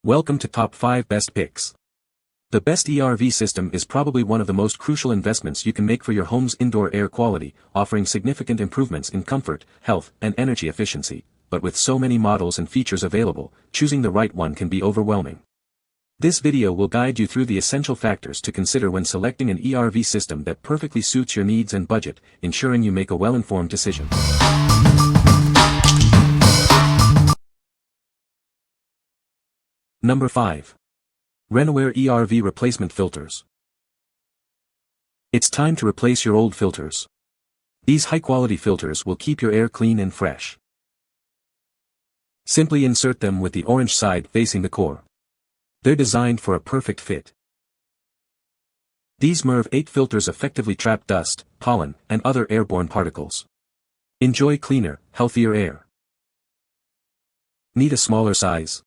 Welcome to Top 5 Best Picks. The best ERV system is probably one of the most crucial investments you can make for your home's indoor air quality, offering significant improvements in comfort, health, and energy efficiency. But with so many models and features available, choosing the right one can be overwhelming. This video will guide you through the essential factors to consider when selecting an ERV system that perfectly suits your needs and budget, ensuring you make a well-informed decision. Number 5. Renewaire ERV Replacement Filters. It's time to replace your old filters. These high-quality filters will keep your air clean and fresh. Simply insert them with the orange side facing the core. They're designed for a perfect fit. These MERV-8 filters effectively trap dust, pollen, and other airborne particles. Enjoy cleaner, healthier air. Need a smaller size?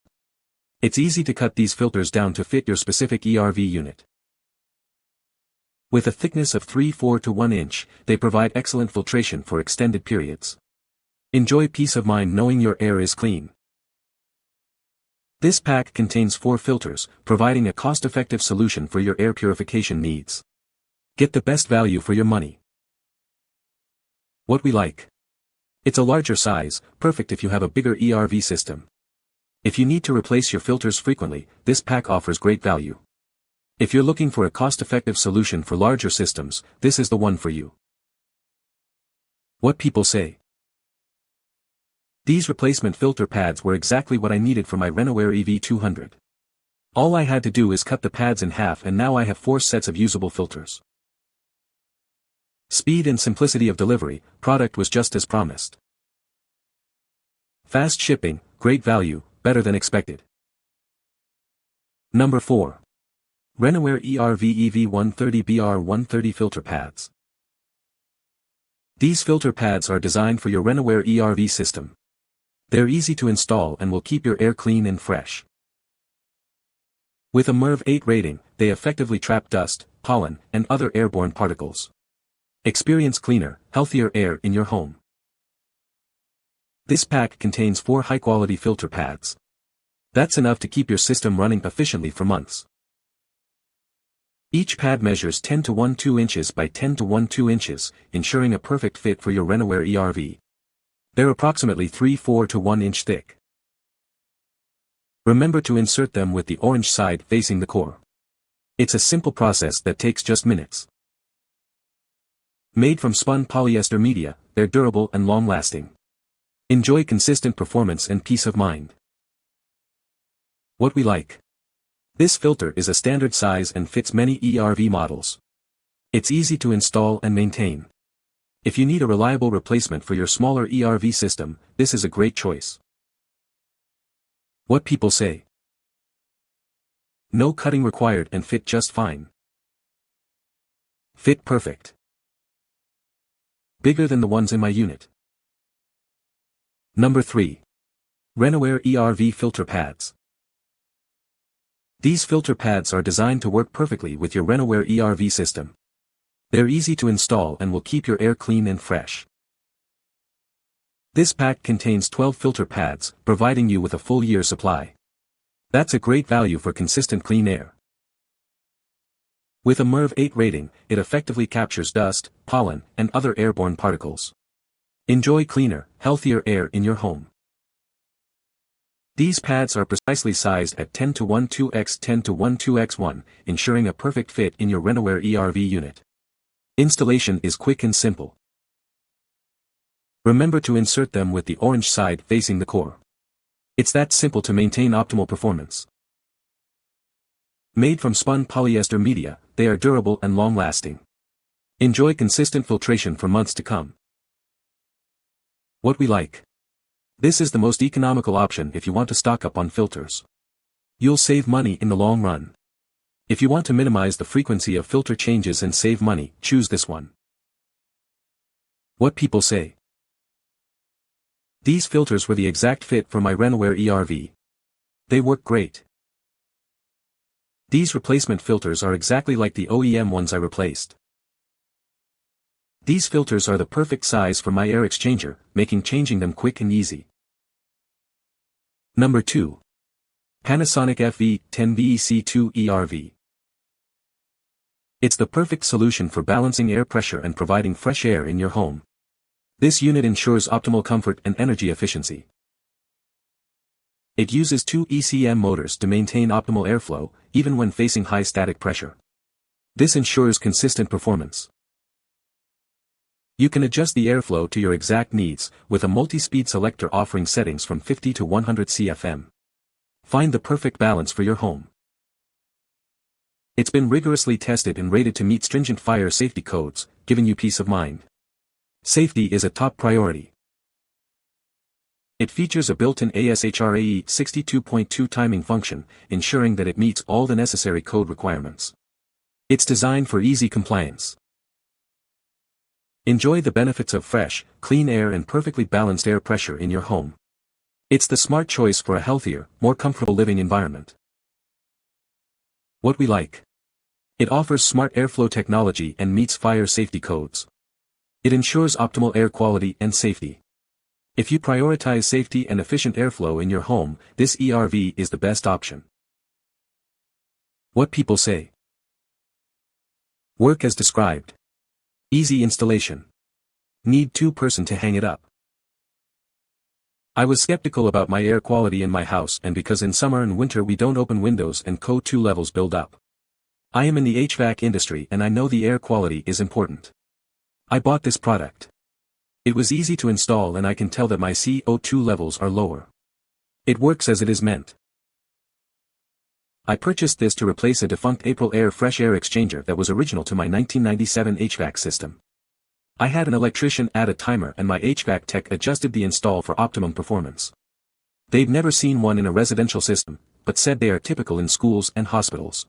It's easy to cut these filters down to fit your specific ERV unit. With a thickness of 3/4 to 1 inch, they provide excellent filtration for extended periods. Enjoy peace of mind knowing your air is clean. This pack contains 4 filters, providing a cost-effective solution for your air purification needs. Get the best value for your money. What we like. It's a larger size, perfect if you have a bigger ERV system. If you need to replace your filters frequently, this pack offers great value. If you're looking for a cost-effective solution for larger systems, this is the one for you. What people say. These replacement filter pads were exactly what I needed for my Renewaire EV-200. All I had to do is cut the pads in half and now I have 4 sets of usable filters. Speed and simplicity of delivery, product was just as promised. Fast shipping, great value, better than expected. Number 4. Renewaire ERV EV-130BR130 Filter Pads. These filter pads are designed for your Renewaire ERV system. They're easy to install and will keep your air clean and fresh. With a MERV-8 rating, they effectively trap dust, pollen, and other airborne particles. Experience cleaner, healthier air in your home. This pack contains 4 high-quality filter pads. That's enough to keep your system running efficiently for months. Each pad measures 10 to 12 inches by 10 to 12 inches, ensuring a perfect fit for your Renewaire ERV. They're approximately 3/4 to 1 inch thick. Remember to insert them with the orange side facing the core. It's a simple process that takes just minutes. Made from spun polyester media, they're durable and long-lasting. Enjoy consistent performance and peace of mind. What we like. This filter is a standard size and fits many ERV models. It's easy to install and maintain. If you need a reliable replacement for your smaller ERV system, this is a great choice. What people say. No cutting required and fit just fine. Fit perfect. Bigger than the ones in my unit. Number 3. Renewaire ERV Filter Pads. These filter pads are designed to work perfectly with your Renewaire ERV system. They're easy to install and will keep your air clean and fresh. This pack contains 12 filter pads, providing you with a full year supply. That's a great value for consistent clean air. With a MERV-8 rating, it effectively captures dust, pollen, and other airborne particles. Enjoy cleaner, healthier air in your home. These pads are precisely sized at 10 to 12x 10 to 12x1, ensuring a perfect fit in your Renewaire ERV unit. Installation is quick and simple. Remember to insert them with the orange side facing the core. It's that simple to maintain optimal performance. Made from spun polyester media, they are durable and long-lasting. Enjoy consistent filtration for months to come. What we like. This is the most economical option if you want to stock up on filters. You'll save money in the long run. If you want to minimize the frequency of filter changes and save money, choose this one. What people say. These filters were the exact fit for my Renewaire ERV. They work great. These replacement filters are exactly like the OEM ones I replaced. These filters are the perfect size for my air exchanger, making changing them quick and easy. Number 2. Panasonic FV-10VEC2 ERV. It's the perfect solution for balancing air pressure and providing fresh air in your home. This unit ensures optimal comfort and energy efficiency. It uses 2 ECM motors to maintain optimal airflow, even when facing high static pressure. This ensures consistent performance. You can adjust the airflow to your exact needs, with a multi-speed selector offering settings from 50 to 100 CFM. Find the perfect balance for your home. It's been rigorously tested and rated to meet stringent fire safety codes, giving you peace of mind. Safety is a top priority. It features a built-in ASHRAE 62.2 timing function, ensuring that it meets all the necessary code requirements. It's designed for easy compliance. Enjoy the benefits of fresh, clean air and perfectly balanced air pressure in your home. It's the smart choice for a healthier, more comfortable living environment. What we like. It offers smart airflow technology and meets fire safety codes. It ensures optimal air quality and safety. If you prioritize safety and efficient airflow in your home, this ERV is the best option. What people say. Work as described. Easy installation. Need 2-person to hang it up. I was skeptical about my air quality in my house and because in summer and winter we don't open windows and CO2 levels build up. I am in the HVAC industry and I know the air quality is important. I bought this product. It was easy to install and I can tell that my CO2 levels are lower. It works as it is meant. I purchased this to replace a defunct April Air fresh air exchanger that was original to my 1997 HVAC system. I had an electrician add a timer and my HVAC tech adjusted the install for optimum performance. They've never seen one in a residential system, but said they are typical in schools and hospitals.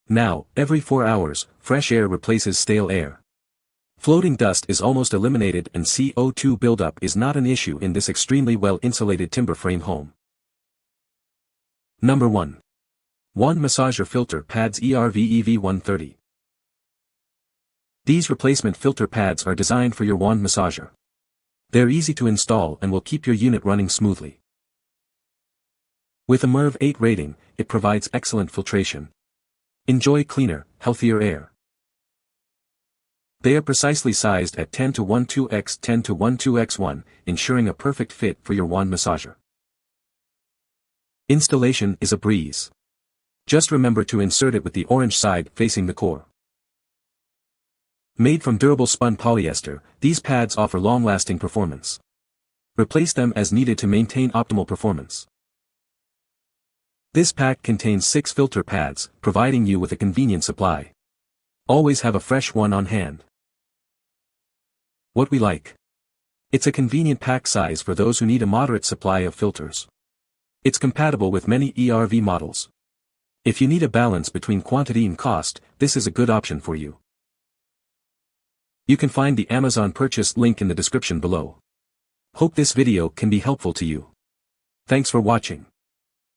Now, every 4 hours, fresh air replaces stale air. Floating dust is almost eliminated and CO2 buildup is not an issue in this extremely well-insulated timber frame home. Number 1. Wand Massager Filter Pads ERV EV-130. These replacement filter pads are designed for your wand massager. They're easy to install and will keep your unit running smoothly. With a MERV 8 rating, it provides excellent filtration. Enjoy cleaner, healthier air. They are precisely sized at 10 to 12x 10 to 12x1, ensuring a perfect fit for your wand massager. Installation is a breeze. Just remember to insert it with the orange side facing the core. Made from durable spun polyester, these pads offer long-lasting performance. Replace them as needed to maintain optimal performance. This pack contains 6 filter pads, providing you with a convenient supply. Always have a fresh one on hand. What we like. It's a convenient pack size for those who need a moderate supply of filters. It's compatible with many ERV models. If you need a balance between quantity and cost, this is a good option for you. You can find the Amazon purchase link in the description below. Hope this video can be helpful to you. Thanks for watching.